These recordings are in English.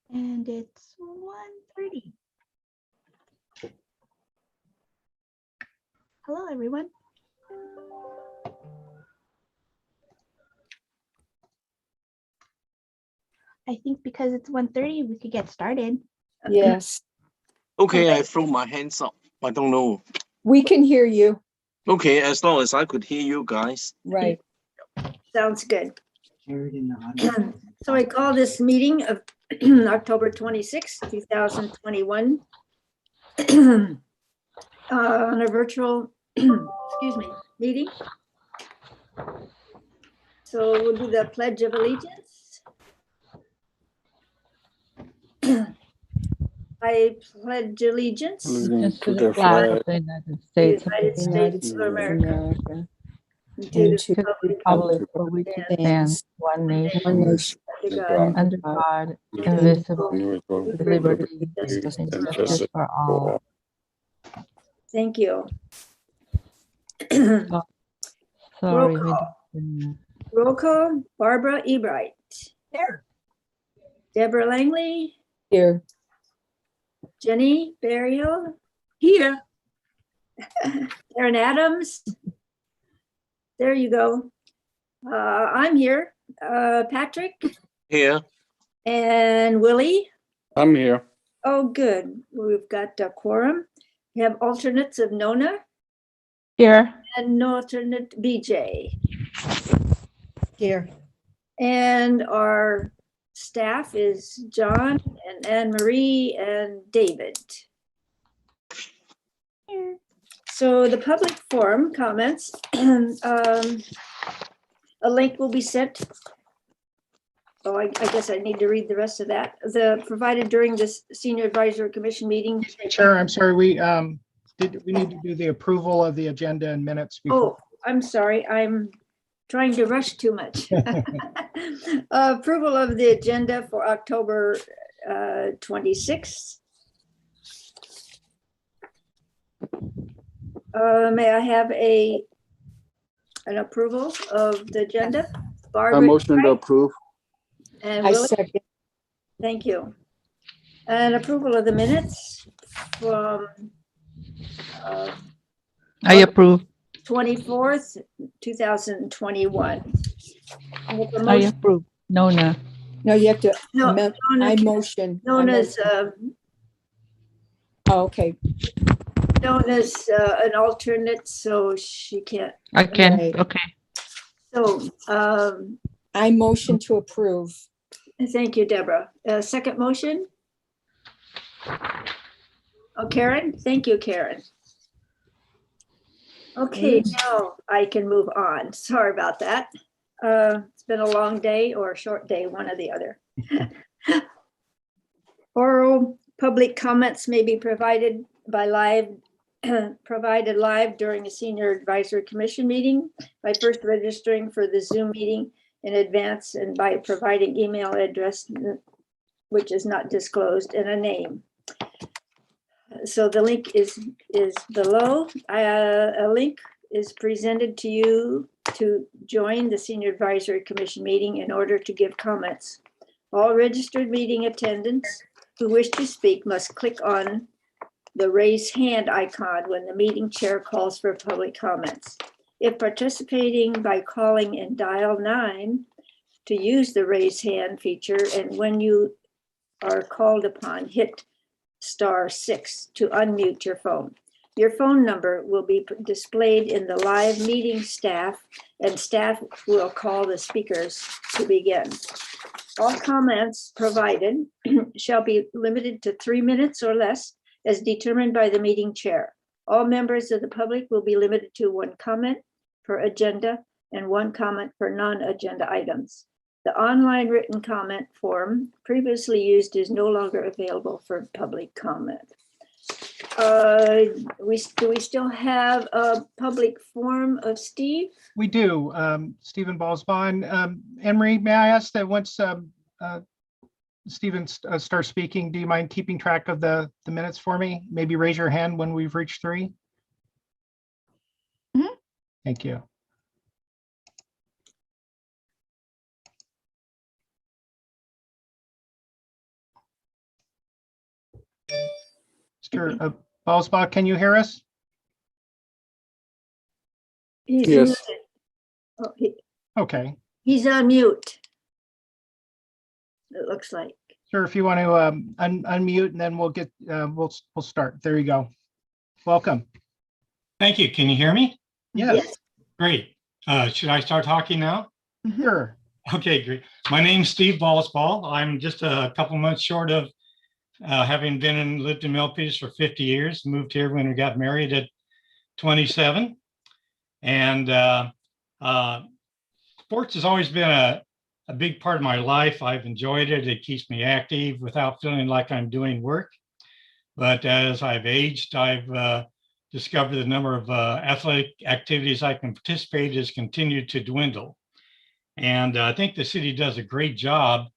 And it's 1:30. Hello, everyone. I think because it's 1:30, we could get started. Yes, Okay, I throw my hands up. I don't know. we can hear you. Okay, as long as I could hear you guys. Right. Sounds good. Carried in the audience. So I call this meeting of October 26, 2021 on a virtual, excuse me, meeting. So we'll do the Pledge of Allegiance. I pledge allegiance to Allegiance to the flag of the United States of United States of America, America. and And to to the the republic republic for which it stands stands, one nation, one nation under God, under God, indivisible, indivisible, with with liberty justice and for all. justice for all. Thank you. Sorry, Roll we call. don't. Roll call, Barbara Ebright. Here. Deborah Langley, here. Jenny Berryhill, Here. Aaron Adams. There you go. I'm here. Patrick Here. and Willie. I'm here. Oh, good. We've got a quorum. We have alternates of Nona Here. and no alternate BJ. Here. And our staff is John and Anne Marie and David. So the public forum comments, a link will be sent. Oh, I guess I need to read the rest of that. Provided during this Senior Advisory Commission meeting. Chair, I'm sorry, we need to do the approval of the agenda and minutes before. Oh, I'm sorry, I'm trying to rush too much. Approval of the agenda for October 26th. May I have an approval of the agenda? A Barbara, motion to approve. and I Willie, second. thank you. And approval of the minutes from I approve. 24th, 2021. With the I motion- approve. Nona. No, you have to, No, I motion. Nona's Oh, okay. Nona's an alternate, so she can't. I can. Right. Okay. So, I motion to approve. thank you, Deborah. Second motion? Oh, Karen? Thank you, Karen. Okay, now I can move on. Sorry about that. It's been a long day or a short day, one or the other. Oral public comments may be provided by provided live during a Senior Advisory Commission meeting by first registering for the Zoom meeting in advance and by providing email address, which is not disclosed, and a name. So the link is below. A link is presented to you to join the Senior Advisory Commission meeting in order to give comments. All registered meeting attendants who wish to speak must click on the raise hand icon when the meeting chair calls for public comments. If participating by calling and dial 9 to use the raise hand feature, and when you are called upon, hit *6 to unmute your phone. Your phone number will be displayed in the live meeting staff, and staff will call the speakers to begin. All comments provided shall be limited to 3 minutes or less as determined by the meeting chair. All members of the public will be limited to 1 comment per agenda and 1 comment per non-agenda items. The online written comment form previously used is no longer available for public comment. Do we still have a public forum of Steve? We do, Stephen Ballsbon. Anne-Marie, may I ask that once Stephen starts speaking, do you mind keeping track of the minutes for me? Maybe raise your hand when we've reached 3. Mhm. Thank you. Mr. Ballsbach, can you hear us? He's Yes. muted. Oh, Okay. he's on mute. It looks like. Sir, if you want to unmute and then we'll get, we'll start. There you go. Welcome. Thank you. Can you hear me? Yes, Great. Should I start talking now? sure. Okay, great. My name's Steve Ballsball. I'm just a couple months short of having been and lived in Milpitas for 50 years. Moved here when we got married at 27. And sports has always been a big part of my life. I've enjoyed it. It keeps me active without feeling like I'm doing work. But as I've aged, I've discovered the number of athletic activities I can participate has continued to dwindle. And I think the city does a great job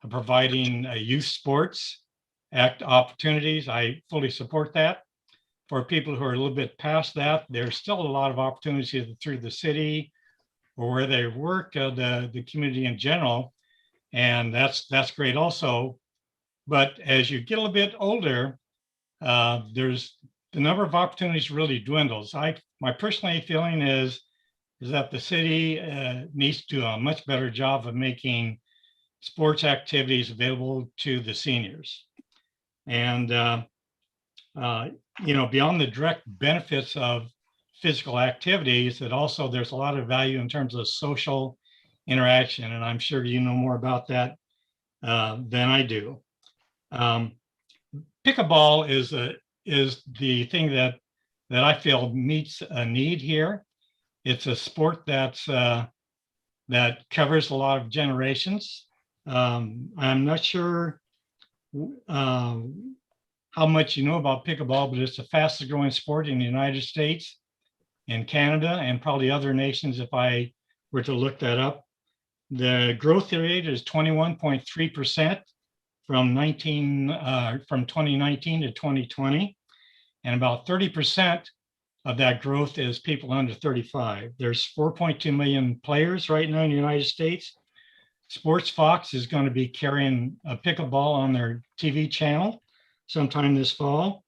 of providing youth sports opportunities. I fully support that. For people who are a little bit past that, there's still a lot of opportunities either through the city or where they work, the community in general. And that's great also. But as you get a little bit older, there's the number of opportunities really dwindles. My personal feeling is that the city needs to do a much better job of making sports activities available to the seniors. And, beyond the direct benefits of physical activities, that also there's a lot of value in terms of social interaction. And I'm sure you know more about that than I do. Pickleball is the thing that I feel meets a need here. It's a sport that covers a lot of generations. I'm not sure how much you know about pickleball, but it's the fastest growing sport in the United States, in Canada, and probably other nations if I were to look that up. The growth rate is 21.3% from 2019 to 2020, and about 30% of that growth is people under 35. There's 4.2 million players right now in the United States. Sports Fox is going to be carrying a pickleball on their TV channel sometime this fall.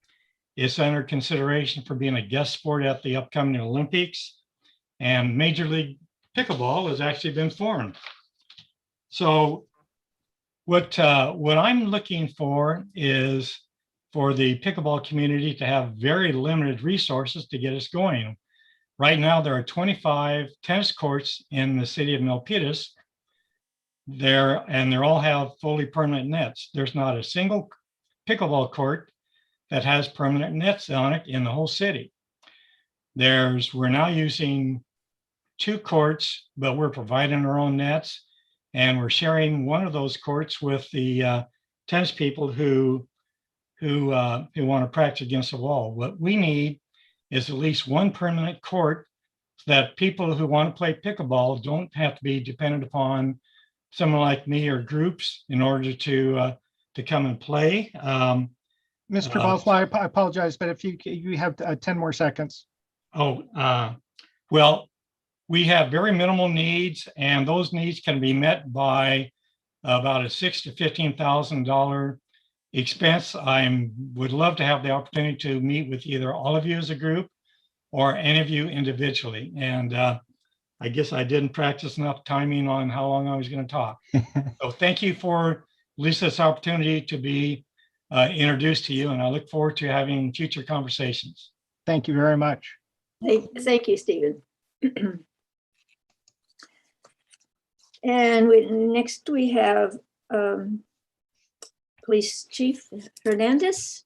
It's under consideration for being a guest sport at the upcoming Olympics, and Major League Pickleball has actually been formed. So what I'm looking for is for the pickleball community to have very limited resources to get us going. Right now, there are 25 tennis courts in the city of Milpitas. They all have fully permanent nets. There's not a single pickleball court that has permanent nets on it in the whole city. We're now using 2 courts, but we're providing our own nets, and we're sharing one of those courts with the tennis people who want to practice against the wall. What we need is at least one permanent court so that people who want to play pickleball don't have to be dependent upon someone like me or groups in order to come and play. Mr. Ballsbach, I apologize, but if you have 10 more seconds. Well, we have very minimal needs, and those needs can be met by about a $6,000 to $15,000 expense. I would love to have the opportunity to meet with either all of you as a group or any of you individually. And I guess I didn't practice enough timing on how long I was going to talk. So thank you for at least this opportunity to be introduced to you, and I look forward to having future conversations. Thank you very much. Thank you, Stephen. And next we have Police Chief Hernandez.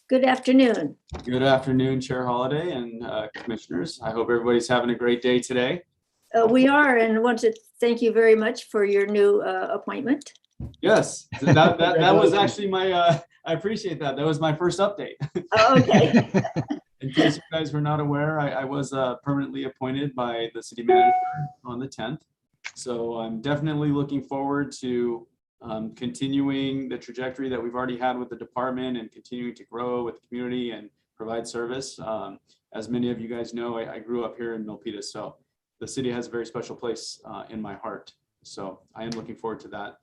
Good afternoon. Good afternoon, Chair Holliday and commissioners. I hope everybody's having a great day today. We are, and want to thank you very much for your new appointment. Yes, that was actually my, I appreciate that. That was my first update. Oh, okay. In case you guys were not aware, I was permanently appointed by the city manager on the 10th. So I'm definitely looking forward to continuing the trajectory that we've already had with the department and continuing to grow with the community and provide service. As many of you guys know, I grew up here in Milpitas, so the city has a very special place in my heart. So I am looking forward to that.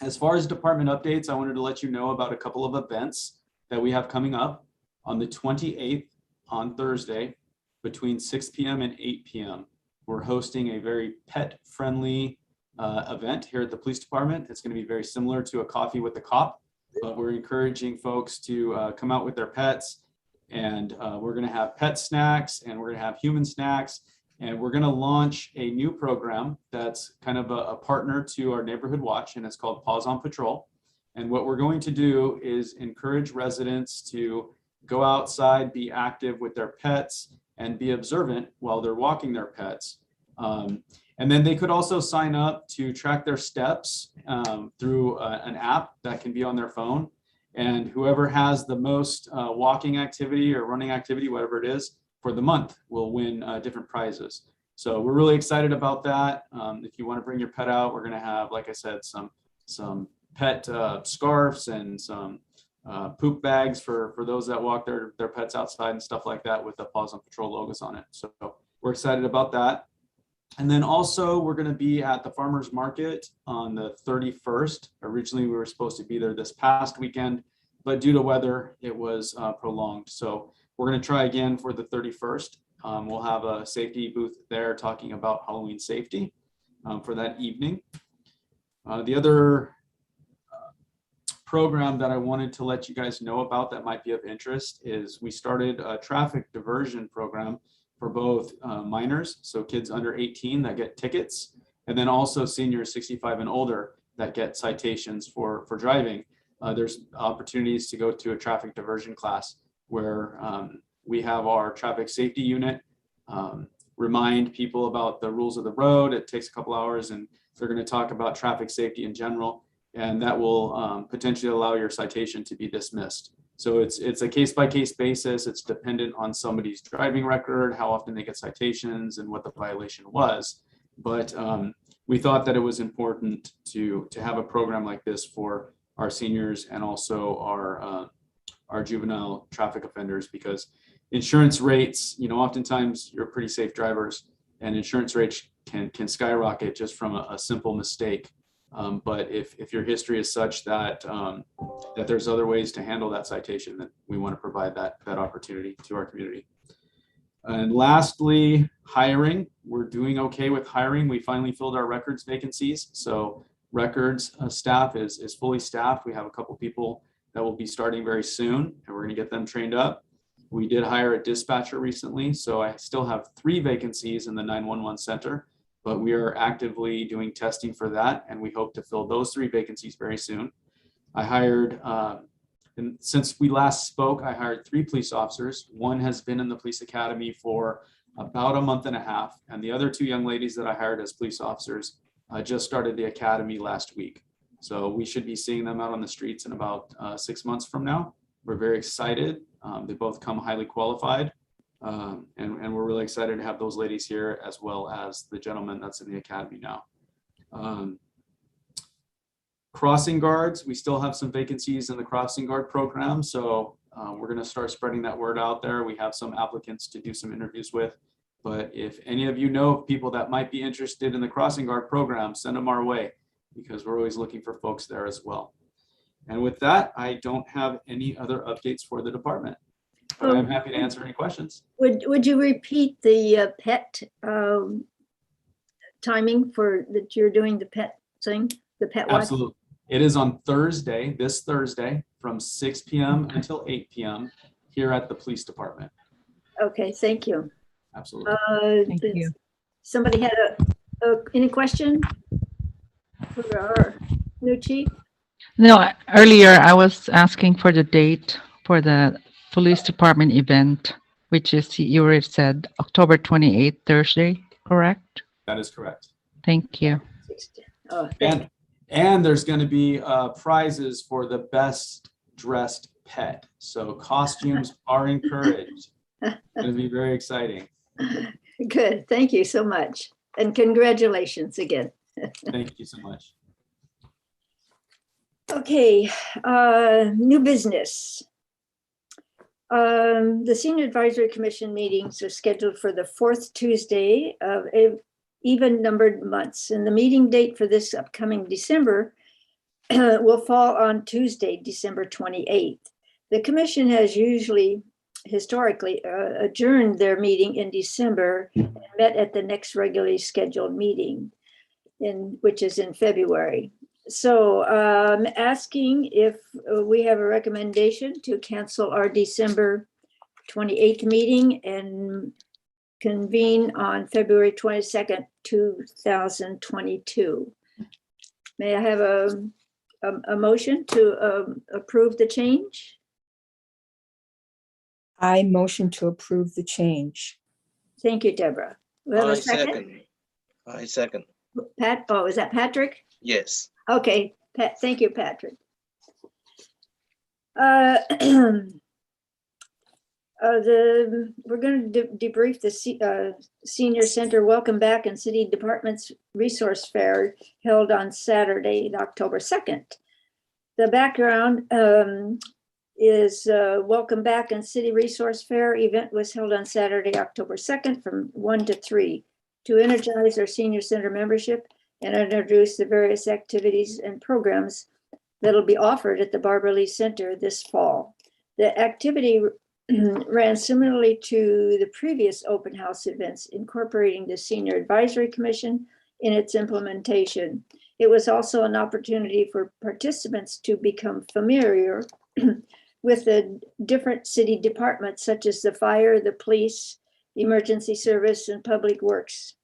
As far as department updates, I wanted to let you know about a couple of events that we have coming up on the 28th on Thursday between 6 p.m. and 8 p.m. We're hosting a very pet-friendly event here at the police department. It's going to be very similar to a coffee with the cop, but we're encouraging folks to come out with their pets, and we're going to have pet snacks and we're going to have human snacks, and we're going to launch a new program that's kind of a partner to our neighborhood watch, and it's called Paws on Patrol. And what we're going to do is encourage residents to go outside, be active with their pets, and be observant while they're walking their pets. And then they could also sign up to track their steps through an app that can be on their phone. And whoever has the most walking activity or running activity, whatever it is, for the month will win different prizes. So we're really excited about that. If you want to bring your pet out, we're going to have, like I said, some pet scarves and some poop bags for those that walk their pets outside and stuff like that with the Paws on Patrol logos on it. So we're excited about that. And then also we're going to be at the farmers market on the 31st. Originally we were supposed to be there this past weekend, but due to weather it was prolonged. So we're going to try again for the 31st. We'll have a safety booth there talking about Halloween safety for that evening. The other program that I wanted to let you guys know about that might be of interest is we started a traffic diversion program for both minors, so kids under 18 that get tickets, and then also seniors 65 and older that get citations for driving. There's opportunities to go to a traffic diversion class where we have our traffic safety unit remind people about the rules of the road. It takes a couple hours, and they're going to talk about traffic safety in general, and that will potentially allow your citation to be dismissed. So it's a case-by-case basis. It's dependent on somebody's driving record, how often they get citations, and what the violation was. But we thought that it was important to have a program like this for our seniors and also our juvenile traffic offenders, because insurance rates, oftentimes you're pretty safe drivers, and insurance rates can skyrocket just from a simple mistake. But if your history is such that that there's other ways to handle that citation, then we want to provide that opportunity to our community. And lastly, hiring. We're doing okay with hiring. We finally filled our records vacancies. So records staff is fully staffed. We have a couple people that will be starting very soon, and we're going to get them trained up. We did hire a dispatcher recently, so I still have 3 vacancies in the 911 center. But we are actively doing testing for that, and we hope to fill those 3 vacancies very soon. I hired, and since we last spoke, I hired 3 police officers. One has been in the police academy for about a month and a half, and the other 2 young ladies that I hired as police officers just started the academy last week. So we should be seeing them out on the streets in about 6 months from now. We're very excited. They both come highly qualified. And we're really excited to have those ladies here, as well as the gentleman that's in the academy now. Crossing guards, we still have some vacancies in the crossing guard program, so we're going to start spreading that word out there. We have some applicants to do some interviews with, but if any of you know of people that might be interested in the crossing guard program, send them our way, because we're always looking for folks there as well. And with that, I don't have any other updates for the department. I'm happy to answer any questions. Would you repeat the pet timing for that you're doing the pet thing, the pet watch? Absolutely. It is on Thursday, this Thursday, from 6 p.m. until 8 p.m. here at the police department. Okay, thank you. Absolutely. Thank you. Somebody had any question for our new chief? No, earlier I was asking for the date for the police department event, which is, you already said, October 28th, Thursday, correct? That is correct. Thank you. Oh, thank you. And there's going to be prizes for the best dressed pet. So costumes are encouraged. It's going to be very exciting. Good. Thank you so much. And congratulations again. Thank you so much. Okay, new business. The Senior Advisory Commission meetings are scheduled for the 4th Tuesday of even numbered months, and the meeting date for this upcoming December will fall on Tuesday, December 28th. The commission has historically adjourned their meeting in December and met at the next regularly scheduled meeting, which is in February. So I'm asking if we have a recommendation to cancel our December 28th meeting and convene on February 22nd, 2022. May I have a motion to approve the change? I motion to approve the change. Thank you, Deborah. We have I a second? second. I second. Pat, oh, is that Patrick? Yes. Okay, Pat, thank you, Patrick. We're going to debrief the Senior Center Welcome Back and City Departments Resource Fair held on Saturday, October 2nd. The background is Welcome Back and City Resource Fair event was held on Saturday, October 2nd from 1 to 3 to energize our Senior Center membership and introduce the various activities and programs that'll be offered at the Barbara Lee Center this fall. The activity ran similarly to the previous open house events, incorporating the Senior Advisory Commission in its implementation. It was also an opportunity for participants to become familiar with the different city departments, such as the fire, the police, emergency service, and public works.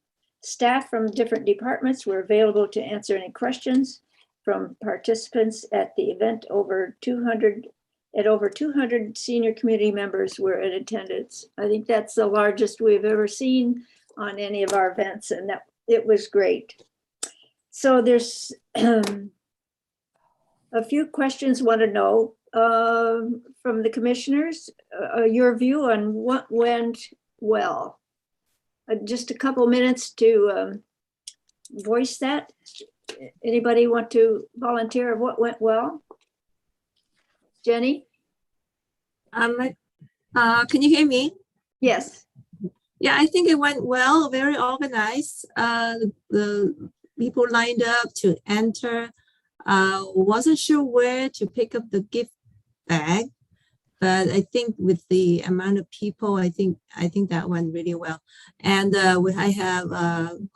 Staff from different departments were available to answer any questions from participants at the event. Over 200 senior community members were in attendance. I think that's the largest we've ever seen on any of our events, and that it was great. So there's a few questions want to know from the commissioners, your view on what went well. Just a couple minutes to voice that. Anybody want to volunteer of what went well? Jenny? Can you hear me? Yes. Yeah, I think it went well, very organized. The people lined up to enter. Wasn't sure where to pick up the gift bag, but I think with the amount of people, I think that went really well. And I have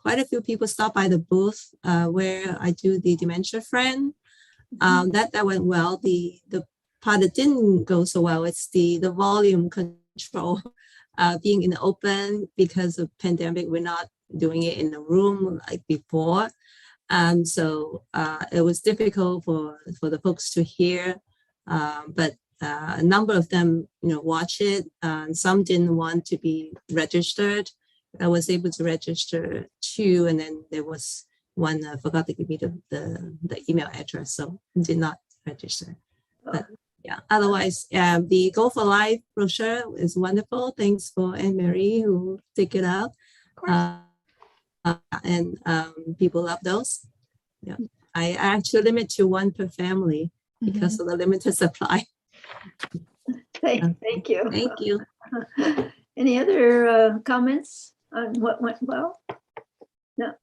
quite a few people stop by the booth where I do the dementia friend. That went well. The part that didn't go so well, it's the volume control. Being in the open because of pandemic, we're not doing it in the room like before. So it was difficult for the folks to hear, but a number of them, watch it. Some didn't want to be registered. I was able to register 2, and then there was one forgot to give me the email address, so did not register. But yeah, otherwise, the Go for Life brochure is wonderful. Thanks for Anne-Marie who take it out. And people love those. Yeah, I actually limit to 1 per family because of the limited supply. Thank you. Thank you. Any other comments on what went well? No.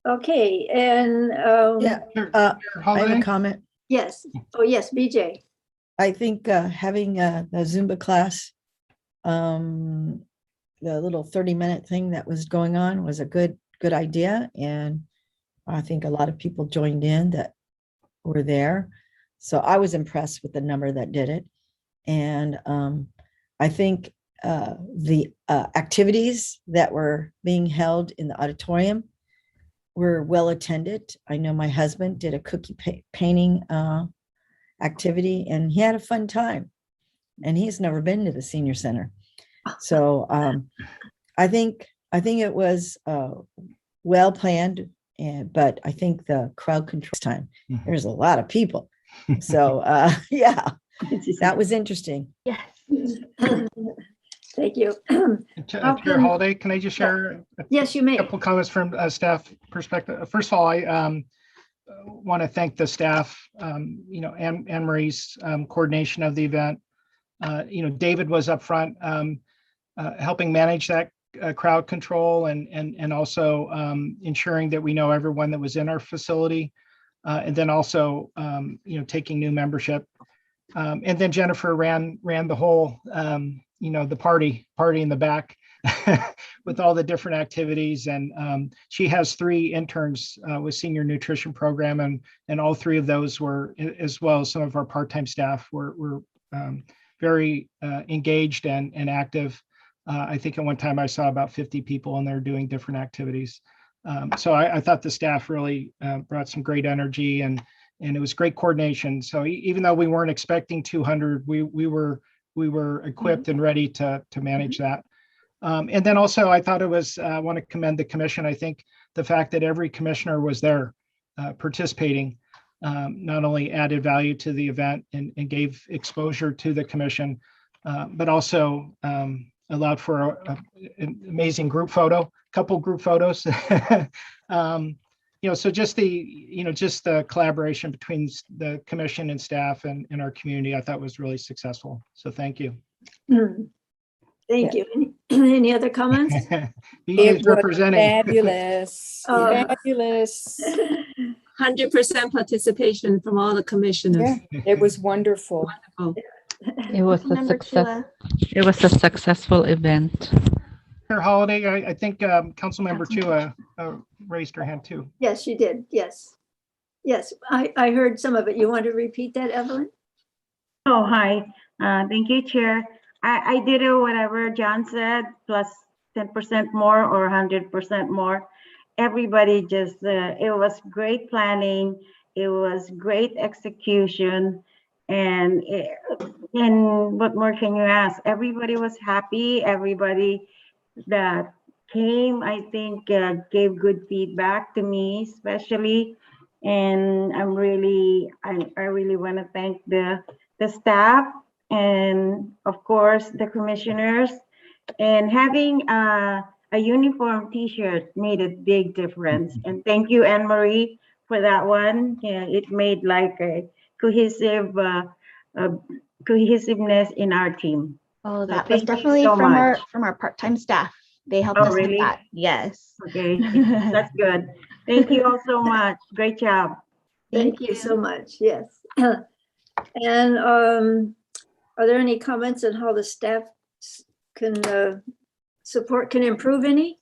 Okay, and Yeah, Sure. I have Holiday? a comment. yes. Oh, yes, BJ. I think having the Zumba class, the little 30-minute thing that was going on was a good idea. And I think a lot of people joined in that were there. So I was impressed with the number that did it. And I think the activities that were being held in the auditorium were well attended. I know my husband did a cookie painting activity and he had a fun time. And he's never been to the senior center. So I think it was well planned, but I think the crowd control time, there's a lot of people. So yeah, that was interesting. Yes. Thank you. Chair Holiday, can I just share Yes, you may. a couple comments from a staff perspective? First of all, I want to thank the staff, Anne Marie's coordination of the event. David was up front helping manage that crowd control and also ensuring that we know everyone that was in our facility. And then also, taking new membership. And then Jennifer ran the whole, the party in the back with all the different activities. And she has 3 interns with senior nutrition program, and all 3 of those were, as well as some of our part-time staff, were very engaged and active. I think at one time I saw about 50 people in there doing different activities. So I thought the staff really brought some great energy, and it was great coordination. So even though we weren't expecting 200, we were equipped and ready to manage that. And then also I thought it was, I want to commend the commission. I think the fact that every commissioner was there participating not only added value to the event and gave exposure to the commission, but also allowed for an amazing group photo, couple group photos. So just the collaboration between the commission and staff and our community, I thought was really successful. So thank you. Thank you. Any other comments? He is It was representing. fabulous, Oh. fabulous. 100% participation from all the commissioners. Yeah, it was wonderful. Wonderful. It was a Councilmember success. Chua. It was a successful event. Her holiday, I think Councilmember Chua raised her hand too. Yes, you did. Yes. Yes, I heard some of it. You want to repeat that, Evelyn? Oh, hi. Thank you, Chair. I did whatever John said, plus 10% more or 100% more. Everybody just, it was great planning. It was great execution. And what more can you ask? Everybody was happy. Everybody that came, I think, gave good feedback to me, especially. And I really want to thank the staff and of course the commissioners. And having a uniform T-shirt made a big difference. And thank you, Anne Marie, for that one. Yeah, it made like a cohesiveness in our team. Oh, So that was thank you definitely so from much. our part-time staff. They helped Oh, us with really? that. Yes. Okay, that's good. Thank you all so much. Great job. Thank you so much. Yes. And are there any comments on how the staff can can improve any?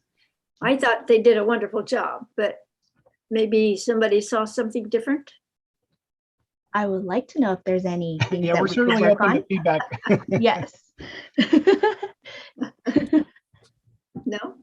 I thought they did a wonderful job, but maybe somebody saw something different. I would like to know if there's anything Yeah, that we're we could certainly work open to on. feedback. Yes. No?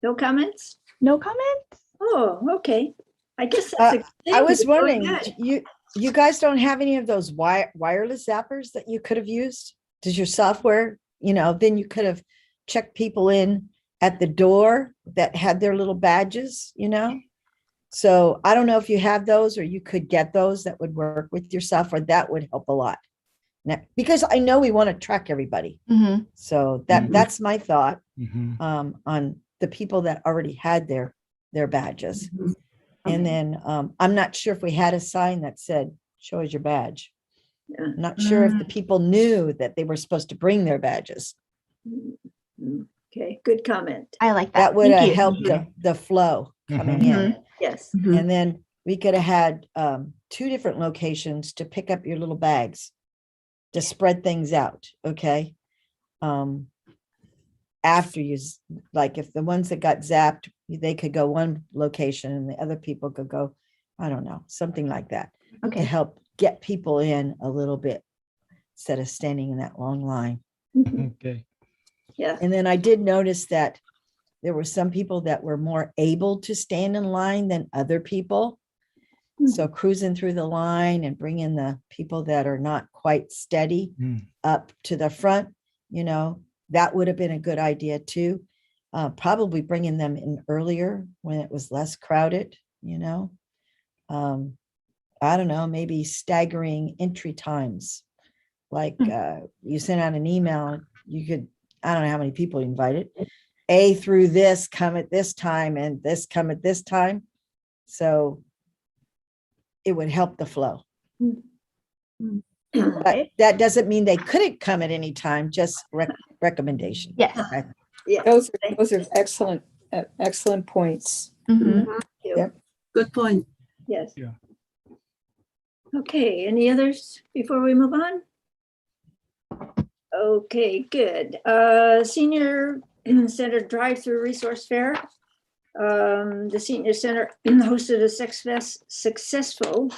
No comments? No comments? Oh, okay. I guess that's a good thing. I was It's really wondering, good. you guys don't have any of those wireless zappers that you could have used? Does your software, then you could have checked people in at the door that had their little badges, So I don't know if you have those or you could get those that would work with your software. That would help a lot. Now, because I know we want to track everybody. Mm-hmm. So Mhm. that's my thought Mhm. on the people that already had their badges. Mhm. And then I'm not sure if we had a sign that said, show us your badge. Yeah. I'm not sure if the people knew that they were supposed to bring their badges. Okay, good comment. I like that. That would Thank have you. helped the flow coming in. Yes. Mhm. And then we could have had 2 different locations to pick up your little bags to spread things out. Okay. After you, like if the ones that got zapped, they could go one location and the other people could go, I don't know, something like that. To Okay. help get people in a little bit instead of standing in that long line. Okay. Yeah. And then I did notice that there were some people that were more able to stand in line than other people. So cruising through the line and bringing the people that are not quite steady Mm. up to the front, that would have been a good idea too. Probably bringing them in earlier when it was less crowded, I don't know, maybe staggering entry times. Like you send out an email, you could, I don't know how many people you invited. A through this come at this time and this come at this time. So it would help the flow. But that doesn't mean they couldn't come at any time, just recommendation. Yes. Okay. Yeah. Those are excellent points. Mhm. Thank you. Yep. Good point. Yes. Yeah. Okay, any others before we move on? Okay, good. Senior Center Drive-Through Resource Fair. The Senior Center hosted a successful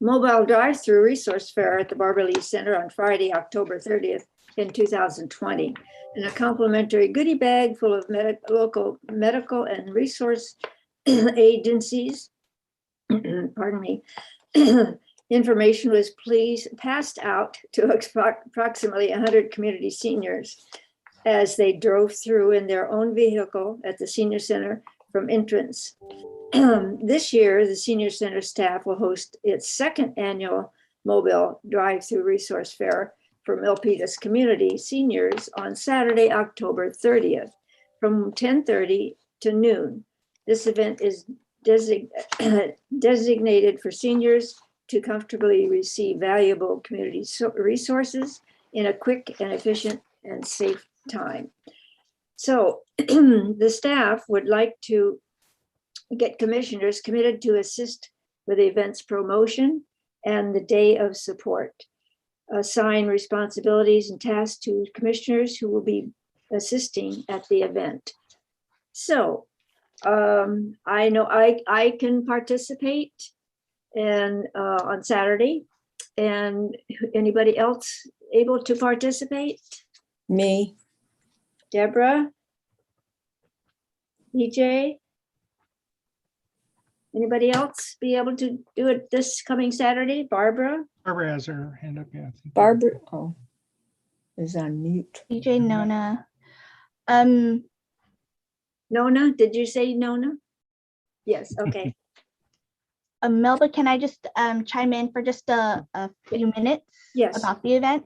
mobile drive-through resource fair at the Barbara Lee Center on Friday, October 30th in 2020. And a complimentary goodie bag full of local medical and resource agencies, pardon me, information was passed out to approximately 100 community seniors as they drove through in their own vehicle at the Senior Center from entrance. This year, the Senior Center staff will host its second annual mobile drive-through resource fair for Milpitas community seniors on Saturday, October 30th from 10:30 to noon. This event is designated for seniors to comfortably receive valuable community resources in a quick and efficient and safe time. So the staff would like to get commissioners committed to assist with the event's promotion and the day of support. Assign responsibilities and tasks to commissioners who will be assisting at the event. So I know I can participate and on Saturday, and anybody else able to participate? Me. Deborah? EJ? Anybody else be able to do it this coming Saturday? Barbara? Barbara has her hand up. Yeah. I think. Barbara, oh, is on mute. DJ Nona. Nona, did you say Nona? Yes, okay. Melba, can I just chime in for just a few minutes Yes. about the event?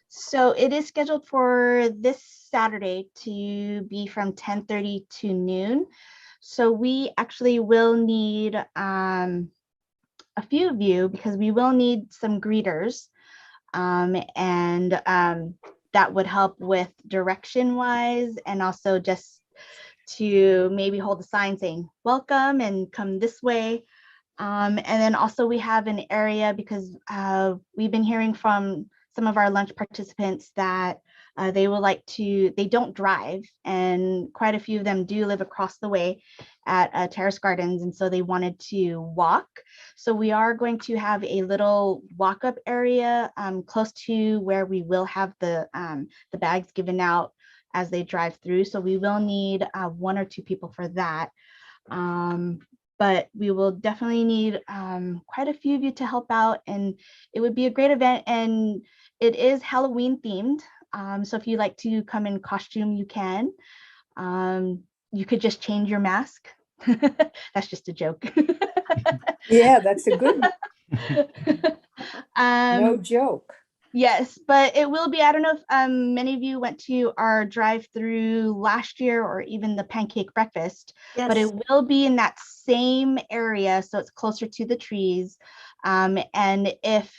So it is scheduled for this Saturday to be from 10:30 to noon. So we actually will need a few of you because we will need some greeters, and that would help with direction wise, and also just to maybe hold a sign saying welcome and come this way. And then also we have an area because we've been hearing from some of our lunch participants that they would like to, they don't drive, and quite a few of them do live across the way at Terrace Gardens, and so they wanted to walk. So we are going to have a little walk-up area close to where we will have the bags given out as they drive through. So we will need 1 or 2 people for that. But we will definitely need quite a few of you to help out, and it would be a great event, and it is Halloween themed. So if you'd like to come in costume, you can. You could just change your mask. That's just a joke. Yeah, that's a good one. No joke. Yes, but it will be, I don't know if many of you went to our drive-through last year or even the pancake breakfast, but it will be in that same area, so it's closer to the trees. And if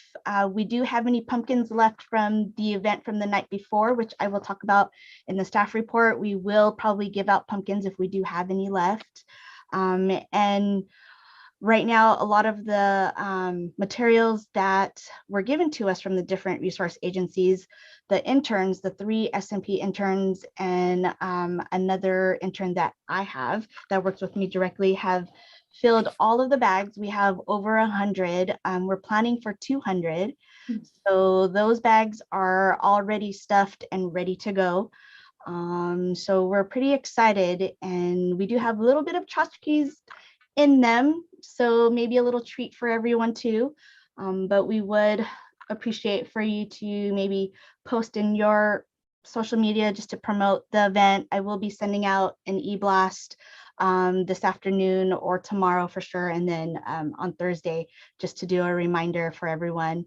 we do have any pumpkins left from the event from the night before, which I will talk about in the staff report, we will probably give out pumpkins if we do have any left. And right now, a lot of the materials that were given to us from the different resource agencies, the interns, the 3 SMP interns and another intern that I have that works with me directly have filled all of the bags. We have over 100. We're planning for 200. So those bags are already stuffed and ready to go. So we're pretty excited, and we do have a little bit of tchotchkes in them, so maybe a little treat for everyone too. But we would appreciate for you to maybe post in your social media just to promote the event. I will be sending out an e-blast this afternoon or tomorrow for sure, and then on Thursday just to do a reminder for everyone.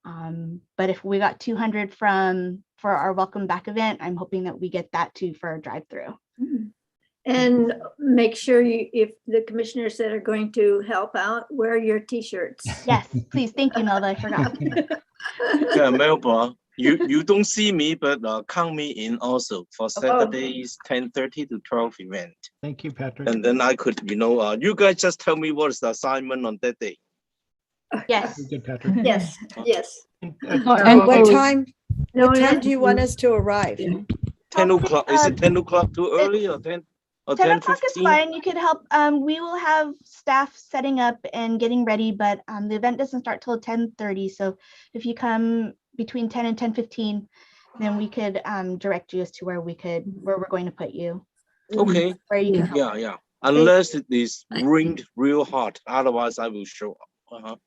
But if we got 200 for our welcome back event, I'm hoping that we get that too for a drive-through. And make sure you, if the commissioners that are going to help out, wear your t-shirts. Yes, please. Thank you, Melba. I forgot. Yeah, Melba, you don't see me, but count me in also for Saturday's 10:30 to 12 event. Thank you, Patrick. And then I could, you guys just tell me what is the assignment on that day. Yes. Good, Patrick. Yes, yes. And, Oh, Tara, and I'll What go- time, No, what time no. do you want us to arrive? 10 o'clock, is it Um, 10 o'clock too early or 10? Or 10 o'clock is 10:15? fine. You could help. We will have staff setting up and getting ready, but the event doesn't start till 10:30. So if you come between 10 and 10:15, then we could direct you as to where we're going to put you, Okay, where you can help. yeah, yeah. Unless it is rained real hard, otherwise I will show up.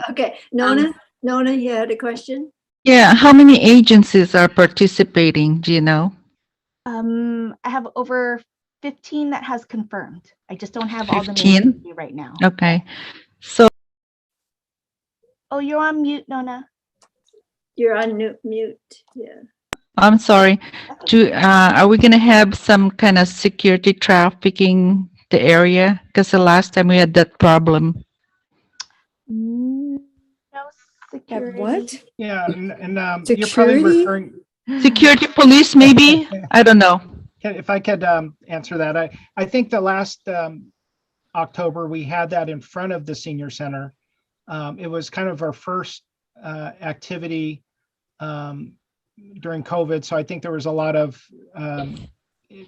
Okay, Nona, you had a question? Yeah, how many agencies are participating? Do you know? I have over 15 that has confirmed. I just don't have all the 15? names with you right now. Okay. So Oh, you're on mute, Nona. You're on mute, yeah. I'm sorry. Are we gonna have some kind of security trafficking the area? Because the last time we had that problem. No Have security. what? Yeah, and you're probably Security? referring, Security police, maybe? I don't know. if I could answer that. I think the last October, we had that in front of the senior center. It was kind of our first activity during COVID. So I think there was a lot of,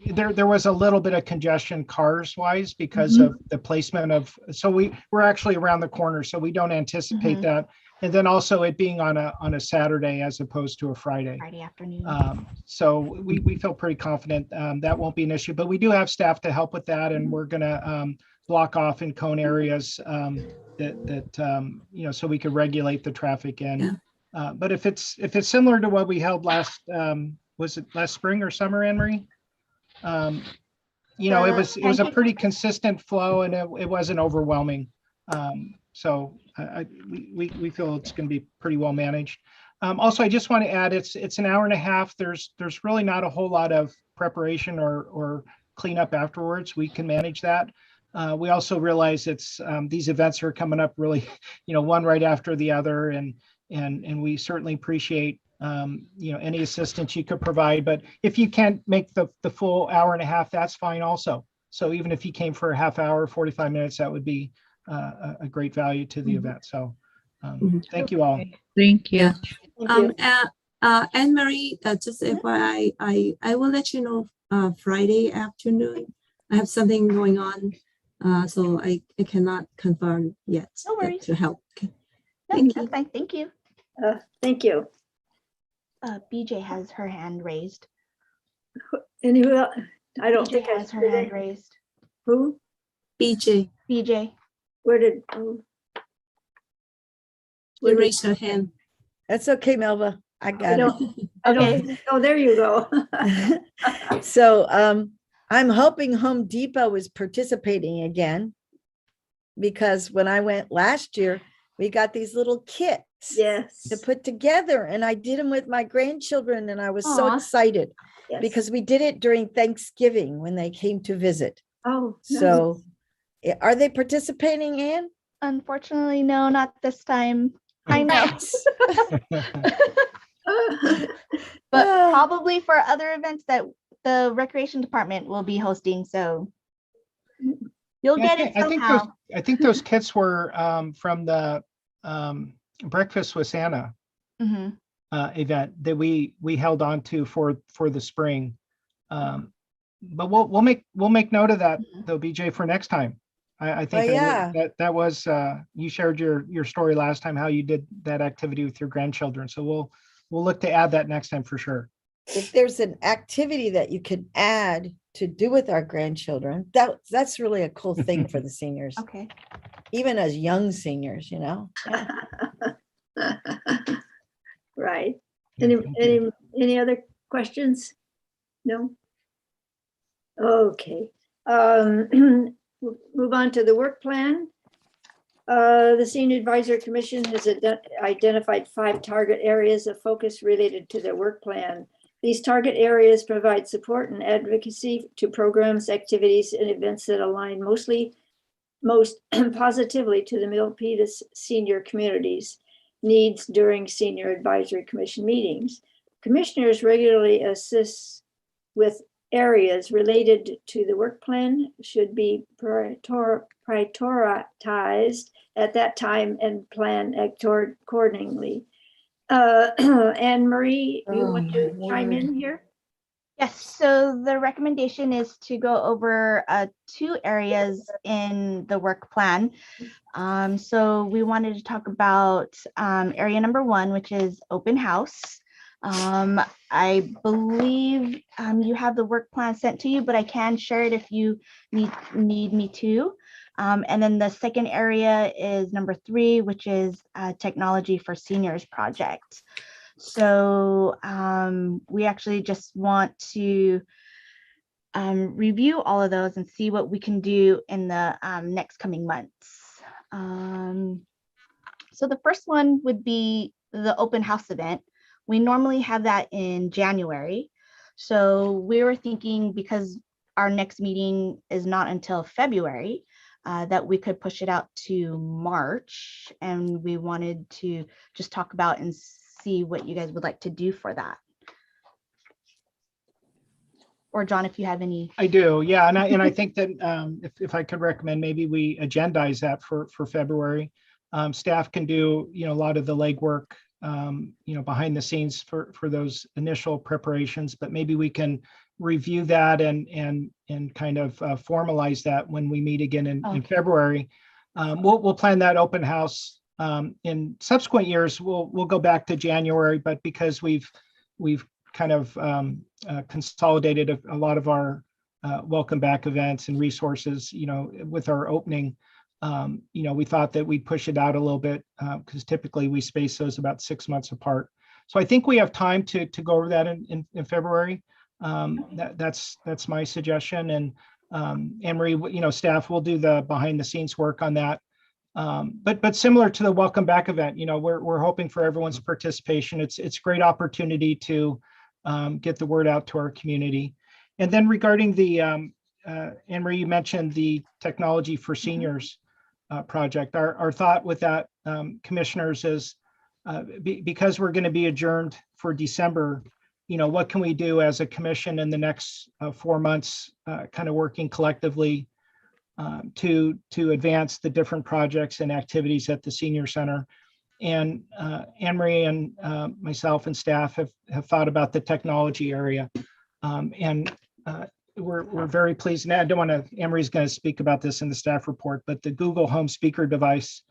there was a little bit of congestion cars wise because of the placement of, so we're actually around the corner, so we don't anticipate that. And then also it being on a Saturday as opposed to a Friday. Friday afternoon. So we feel pretty confident that won't be an issue, but we do have staff to help with that. And we're gonna block off in cone areas that so we could regulate the traffic in. But if it's similar to what we held last, was it last spring or summer, Anne Marie? It was a pretty consistent flow and it wasn't overwhelming. So we feel it's going to be pretty well managed. Also, I just want to add, it's an hour and a half. There's really not a whole lot of preparation or cleanup afterwards. We can manage that. We also realize these events are coming up really, one right after the other, and we certainly appreciate any assistance you could provide. But if you can't make the full hour and a half, that's fine also. So even if you came for a half hour, 45 minutes, that would be a great value to the event. So thank you all. Thank you. Anne Marie, just FYI, I will let you know Friday afternoon. I have something going on, so I cannot confirm yet. No worries. To help. Okay. No, Thank that's you. fine. Thank you. Thank you. BJ has her hand raised. Anyone else? I don't BJ think I has her hand raised. Who? BJ, BJ. Where did? you raise her hand. That's okay, Melva. I got it. Okay. Oh, there you go. So I'm hoping Home Depot is participating again, because when I went last year, we got these little kits Yes. to put together, and I did them with my grandchildren, and I was so Aw. excited Yes. because we did it during Thanksgiving when they came to visit. Oh, nice. So are they participating, Anne? Unfortunately, no, not this time. I know. But probably for other events that the recreation department will be hosting. So you'll get it somehow. I think those kits were from the Breakfast with Santa event that we held on to for the spring. But we'll make note of that though, BJ, for next time. I think that was you shared your story last time, how you did that activity with your grandchildren. So we'll look to add that next time for sure. If there's an activity that you can add to do with our grandchildren, that's really a cool thing for the seniors. Okay. Even as young seniors, Yeah. Right. Yeah, Any other questions? No? Okay. Move on to the work plan. The Senior Advisory Commission has identified 5 target areas of focus related to their work plan. These target areas provide support and advocacy to programs, activities, and events that align most positively to the Milpitas senior community's needs during Senior Advisory Commission meetings. Commissioners regularly assist with areas related to the work plan should be prioritized at that time and plan accordingly. Anne Marie, you want to chime in here? Yes, so the recommendation is to go over 2 areas in the work plan. So we wanted to talk about area number 1, which is open house. I believe you have the work plan sent to you, but I can share it if you need me to. And then the second area is number 3, which is technology for seniors project. So we actually just want to review all of those and see what we can do in the next coming months. So the first one would be the open house event. We normally have that in January. So we were thinking, because our next meeting is not until February, that we could push it out to March. And we wanted to just talk about and see what you guys would like to do for that. Or John, if you have any. I do, yeah, and I think that if I could recommend, maybe we agendize that for February. Staff can do, a lot of the legwork, behind the scenes for those initial preparations, but maybe we can review that and kind of formalize that when we meet again in February. We'll plan that open house. In subsequent years, we'll go back to January, but because we've kind of consolidated a lot of our welcome back events and resources, with our opening, we thought that we'd push it out a little bit because typically we space those about 6 months apart. So I think we have time to go over that in February. That's my suggestion. And Anne-Marie, staff will do the behind the scenes work on that. But similar to the welcome back event, we're hoping for everyone's participation. It's a great opportunity to get the word out to our community. And then regarding the Anne-Marie, you mentioned the technology for seniors project. Our thought with that, commissioners, is because we're going to be adjourned for December, what can we do as a commission in the next 4 months, kind of working collectively to advance the different projects and activities at the senior center. And Anne-Marie and myself and staff have thought about the technology area. We're very pleased. And I don't want to, Anne-Marie's going to speak about this in the staff report, but the Google Home speaker device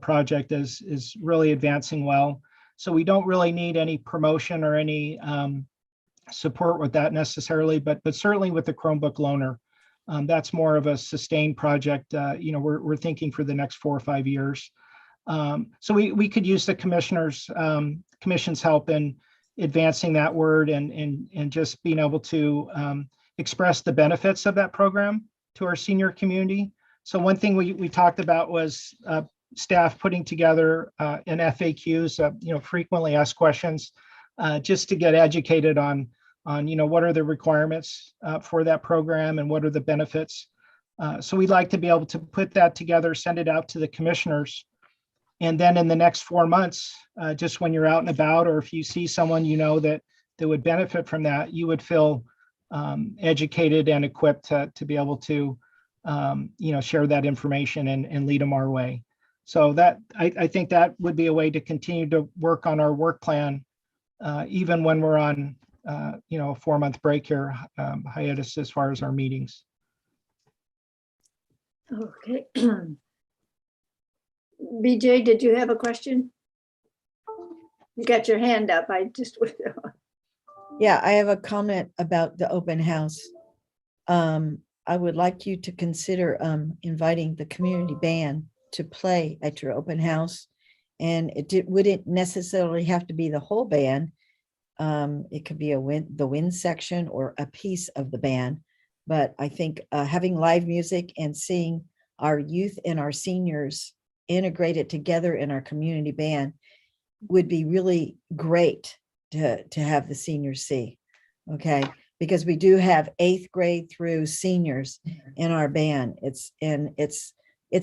project is really advancing well. So we don't really need any promotion or any support with that necessarily, but certainly with the Chromebook loaner. That's more of a sustained project. We're thinking for the next 4 or 5 years. So we could use the commission's help in advancing that word and just being able to express the benefits of that program to our senior community. So one thing we talked about was staff putting together an FAQs, frequently asked questions, just to get educated on what are the requirements for that program and what are the benefits. So we'd like to be able to put that together, send it out to the commissioners. And then in the next 4 months, just when you're out and about, or if you see someone that would benefit from that, you would feel educated and equipped to be able to share that information and lead them our way. So that I think that would be a way to continue to work on our work plan, even when we're on a 4-month break here, hiatus as far as our meetings. Okay. BJ, did you have a question? You got your hand up. I just. Yeah, I have a comment about the open house. I would like you to consider inviting the community band to play at your open house. And it wouldn't necessarily have to be the whole band. It could be the wind section or a piece of the band. But I think having live music and seeing our youth and our seniors integrated together in our community band would be really great to have the seniors see. Okay, because we do have 8th grade through seniors in our band. It's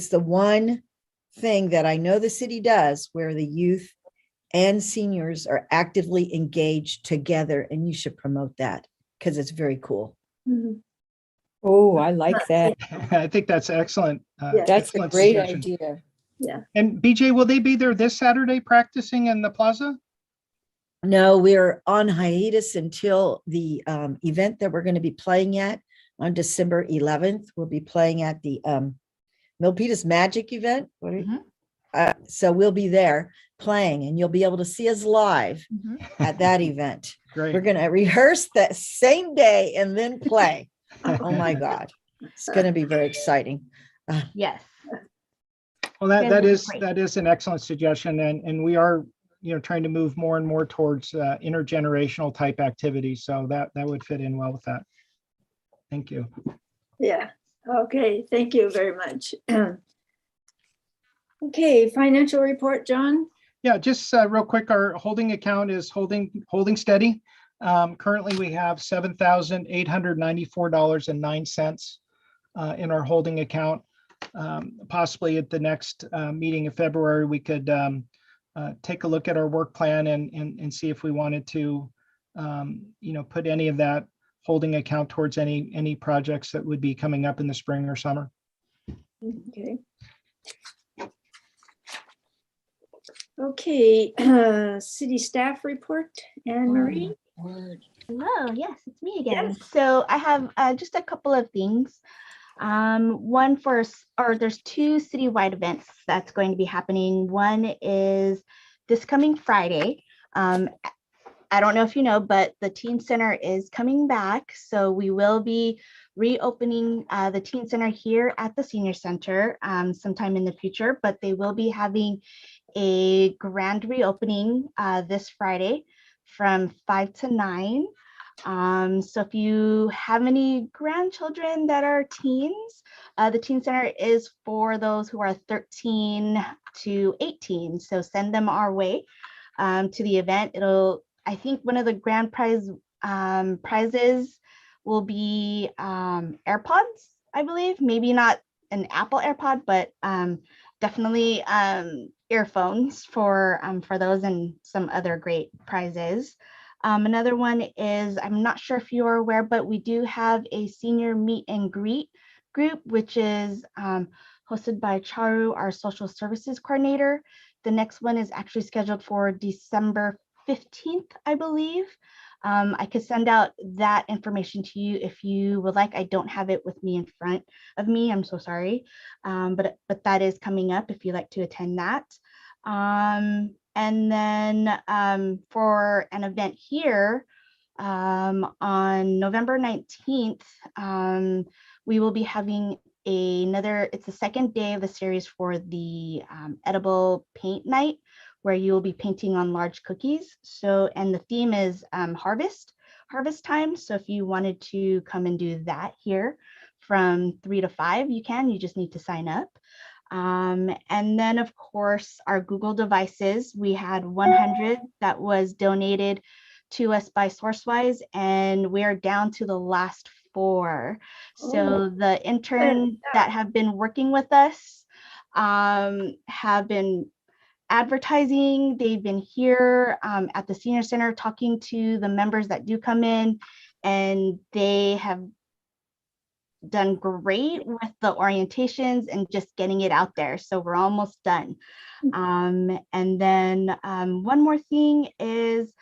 the one thing that I know the city does where the youth and seniors are actively engaged together, and you should promote that because it's very cool. Mhm. Oh, I like that. I think that's excellent. Yeah. That's a excellent great suggestion. idea. Yeah. And BJ, will they be there this Saturday practicing in the plaza? No, we're on hiatus until the event that we're going to be playing at on December 11th. We'll be playing at the Milpitas Magic event. So we'll be there playing, and you'll be able to see us live at that event. Great. We're going to rehearse that same day and then play. Oh my God. It's going to be very exciting. Yes. Well, That that is is great. that is an excellent suggestion, and we are trying to move more and more towards intergenerational type activities. So that would fit in well with that. Thank you. Yeah. Okay. Thank you very much. Okay. Financial report, John. Yeah, just real quick, our holding account is holding steady. Currently, we have $7,894.09 in our holding account. Possibly at the next meeting in February, we could take a look at our work plan and see if we wanted to, put any of that holding account towards any projects that would be coming up in the spring or summer. Okay. Okay. City staff report, Anne Marie. Hello, yes, it's me again. So I have just a couple of things. There's two citywide events that's going to be happening. One is this coming Friday. I don't know if you know, but the Teen Center is coming back. So we will be reopening the Teen Center here at the Senior Center sometime in the future, but they will be having a grand reopening this Friday from 5 to 9. So if you have any grandchildren that are teens, the Teen Center is for those who are 13 to 18. So send them our way to the event. I think one of the grand prizes will be AirPods, I believe. Maybe not an Apple AirPod, but definitely earphones for those, and some other great prizes. Another one is, I'm not sure if you're aware, but we do have a senior meet and greet group, which is hosted by Charu, our social services coordinator. The next one is actually scheduled for December 15th, I believe. I could send out that information to you if you would like. I don't have it with me in front of me. I'm so sorry. But that is coming up if you'd like to attend that. And then for an event here on November 19th, we will be having it's the second day of the series for the edible paint night, where you will be painting on large cookies. So, and the theme is harvest time. So if you wanted to come and do that here from 3 to 5, you can. You just need to sign up. And then, of course, our Google devices, we had 100 that was donated to us by SourceWise, and we're down to the last 4. So the interns that have been working with us have been advertising. They've been here at the Senior Center talking to the members that do come in, and they have done great with the orientations and just getting it out there. So we're almost done. And then one more thing is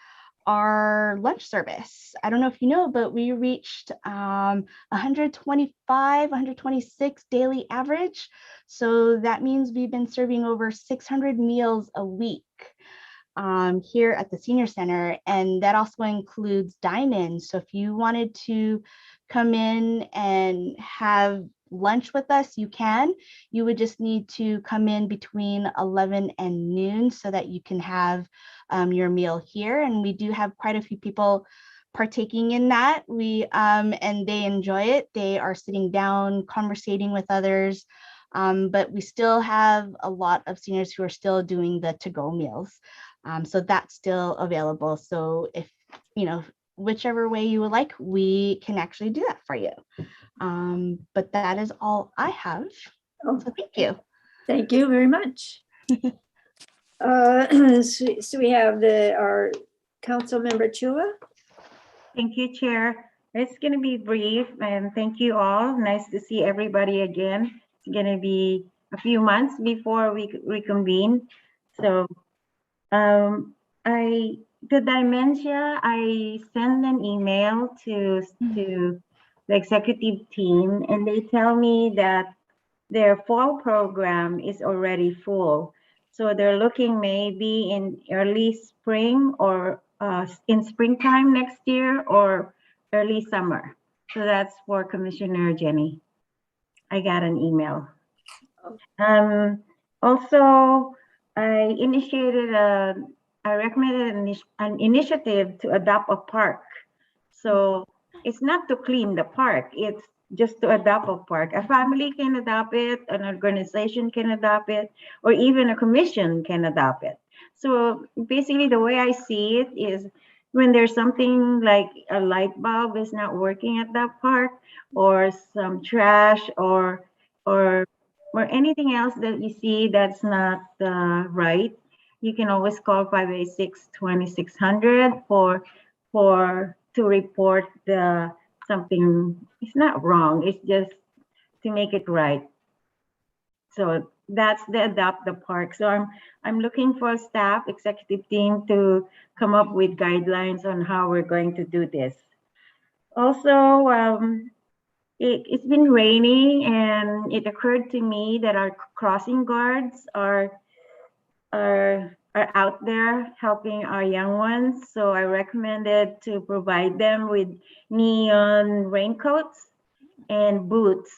our lunch service. I don't know if you know, but we reached 126 daily average. So that means we've been serving over 600 meals a week here at the Senior Center. And that also includes dine-ins. So if you wanted to come in and have lunch with us, you can. You would just need to come in between 11 and noon so that you can have your meal here. And we do have quite a few people partaking in that. And they enjoy it. They are sitting down, conversating with others. But we still have a lot of seniors who are still doing the to-go meals. So that's still available. So if, whichever way you would like, we can actually do that for you. But that is all I have. So thank you. Thank you very much. So we have our council member Chua. Thank you, Chair. It's going to be brief, and thank you all. Nice to see everybody again. It's going to be a few months before we reconvene. So, the dementia, I send an email to the executive team, and they tell me that their fall program is already full. So they're looking maybe in early spring or in springtime next year or early summer. So that's for Commissioner Jenny. I got an email. Also, I recommended an initiative to adopt a park. So it's not to clean the park, it's just to adopt a park. A family can adopt it, an organization can adopt it, or even a commission can adopt it. So basically the way I see it is when there's something like a light bulb is not working at that park, or some trash or anything else that you see that's not right, you can always call 586-2600 to report something. It's not wrong, it's just to make it right. So that's the adopt the park. So I'm looking for staff, executive team to come up with guidelines on how we're going to do this. Also, it's been raining, and it occurred to me that our crossing guards are out there helping our young ones. So I recommended to provide them with neon raincoats and boots.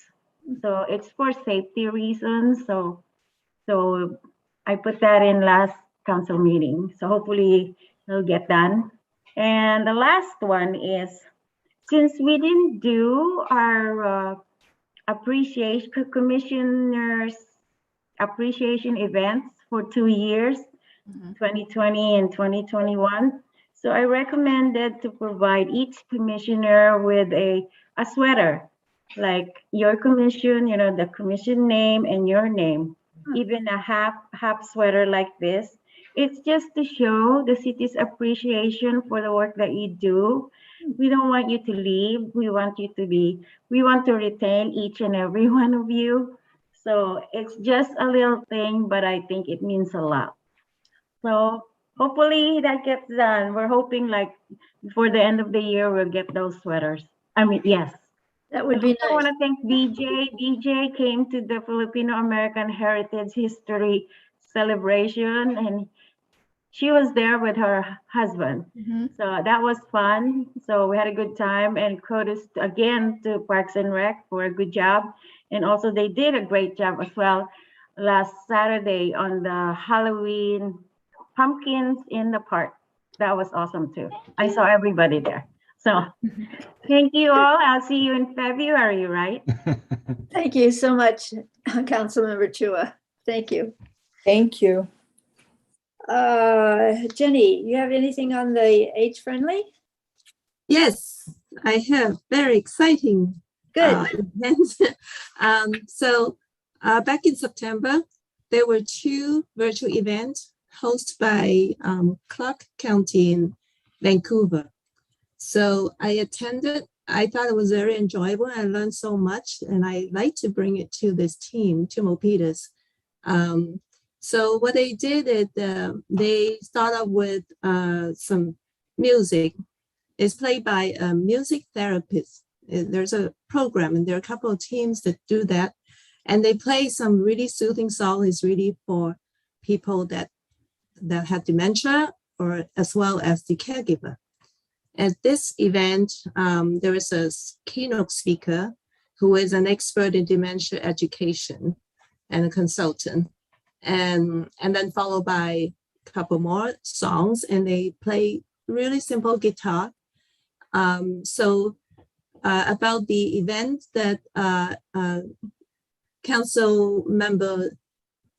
So it's for safety reasons. So I put that in last council meeting. So hopefully it'll get done. And the last one is, since we didn't do our commissioners appreciation events for 2 years, 2020 and 2021. So I recommended to provide each commissioner with a sweater, like your commission, the commission name and your name, even a half sweater like this. It's just to show the city's appreciation for the work that you do. We don't want you to leave. We want to retain each and every one of you. So it's just a little thing, but I think it means a lot. So hopefully that gets done. We're hoping like before the end of the year, we'll get those sweaters. I mean, yes. That would be nice. I want to thank BJ. BJ came to the Filipino American Heritage History celebration, and she was there with her husband. So that was fun. So we had a good time, and kudos again to Parks and Rec for a good job. And also they did a great job as well last Saturday on the Halloween pumpkins in the park. That was awesome too. I saw everybody there. So thank you all. I'll see you in February, right? Thank you so much, Councilmember Chua. Thank you. Thank you. Jenny, you have anything on the age friendly? Yes, I have. Very exciting. Good. Events. So back in September, there were 2 virtual events hosted by Clark County in Vancouver. So I attended. I thought it was very enjoyable. I learned so much, and I like to bring it to this team, to Milpitas. So what they did is they start off with some music. It's played by a music therapist. There's a program, and there are a couple of teams that do that. And they play some really soothing song. It's really for people that have dementia, or as well as the caregiver. At this event, there is a keynote speaker who is an expert in dementia education and a consultant. And then followed by a couple more songs, and they play really simple guitar. About the event that Council Member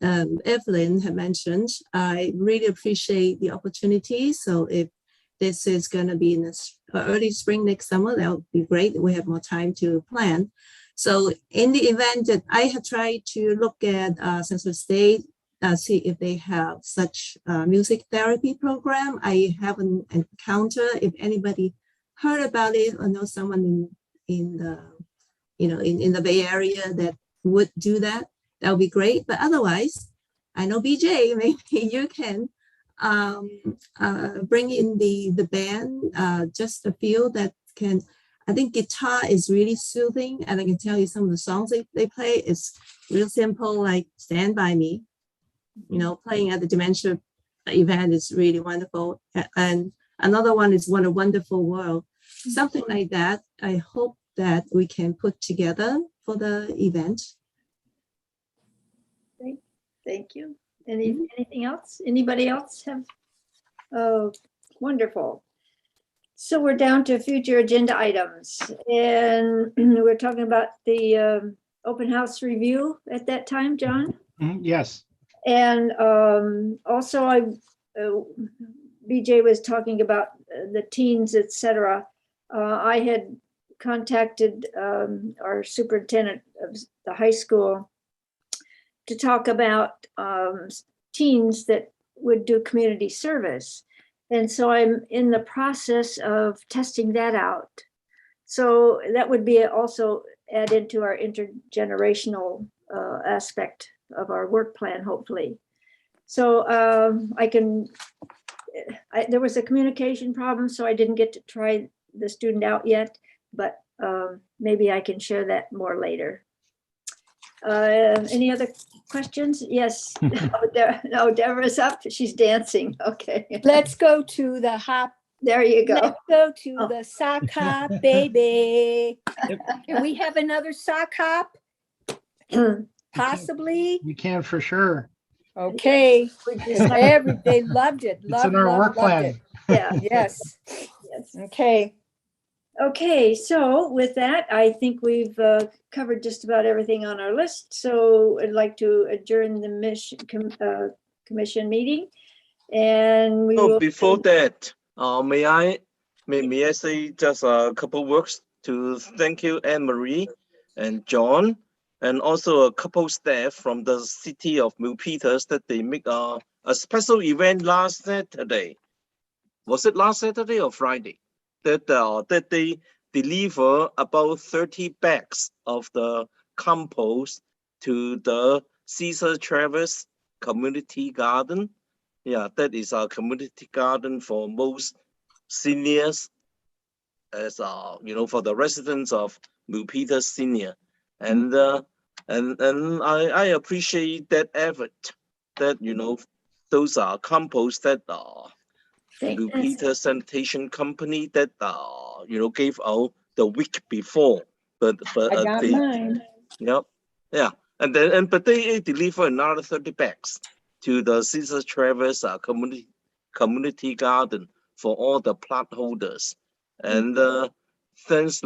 Evelyn had mentioned, I really appreciate the opportunity. So if this is going to be in the early spring next summer, that would be great. We have more time to plan. So in the event that I have tried to look at Central State, see if they have such music therapy program. I haven't encountered if anybody heard about it or know someone in the, in the Bay Area that would do that, that would be great. But otherwise, I know BJ, maybe you can bring in the band, just a few that can. I think guitar is really soothing, and I can tell you some of the songs they play is real simple, like Stand By Me. Playing at the dementia event is really wonderful. And another one is What a Wonderful World. Something like that. I hope that we can put together for the event. Thank you. Anything else? Anybody else have? Oh, wonderful. So we're down to future agenda items, and we're talking about the open house review at that time, John? Yes. And also BJ was talking about the teens, etc. I had contacted our superintendent of the high school to talk about teens that would do community service. And so I'm in the process of testing that out. So that would be also add into our intergenerational aspect of our work plan, hopefully. So there was a communication problem, so I didn't get to try the student out yet, but maybe I can share that more later. Any other questions? Yes. Deborah's up. She's dancing. Okay. Let's go to the hop. There you go. Let's go to the sock hop, baby. Can we have another sock hop? Possibly. You can for sure. Okay. They loved it. It's in our work plan. It. Yeah. Yes. Yes. Okay. Okay, so with that, I think we've covered just about everything on our list. So I'd like to adjourn the commission meeting, and we will. Before that, may I say just a couple words to thank you, Anne-Marie and John, and also a couple staff from the city of Milpitas that they make a special event last Saturday. Was it last Saturday or Friday? That they deliver about 30 bags of the compost to the Cesar Chavez Community Garden. Yeah, that is a community garden for most seniors, as for the residents of Milpitas Senior. And I appreciate that effort. That those are compost that Milpitas Sanitation Company that gave out the week before, but I got mine. and but they deliver another 30 bags to the Cesar Chavez community garden for all the plot holders. And thanks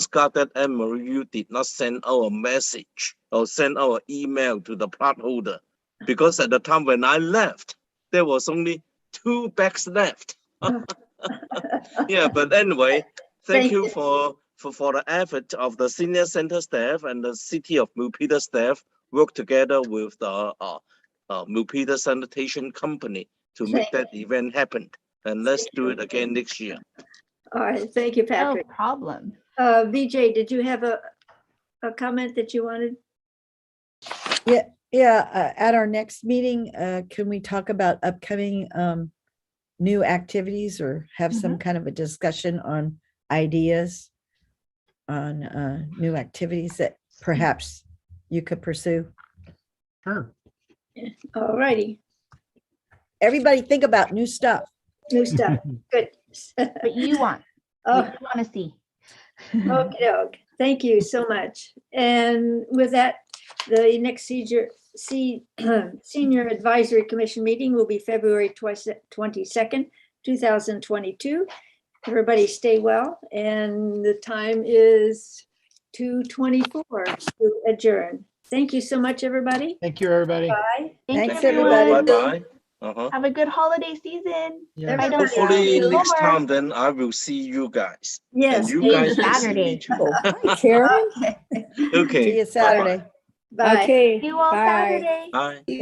God that Anne-Marie, you did not send out a message or send out an email to the plot holder, because at the time when I left, there was only 2 bags left. Yeah, but anyway, thank you for the effort of the senior center staff and the city of Milpitas staff work together with the Milpitas Sanitation Company to make that event happen. And let's do it again next year. All right, thank you, Patrick. No problem. VJ, did you have a comment that you wanted? Yeah. At our next meeting, can we talk about upcoming new activities or have some kind of a discussion on ideas on new activities that perhaps you could pursue? Sure. All righty. Everybody think about new stuff. New stuff. Good. What you want. What you want to see. Okay. Thank you so much. And with that, the next Senior Advisory Commission meeting will be February 22nd, 2022. Everybody stay well. And the time is 2:24 to adjourn. Thank you so much, everybody. Thank you, everybody. Bye. Thanks, everyone. everybody. Bye-bye. Have a good holiday season. Yeah. I don't Hopefully see you next more. time then I will see you guys. Yes. And you See you guys will see me Saturday. too. Oh, hi, Karen. Okay. See you Saturday. Bye. Okay. See you all bye. Saturday. Bye. Thank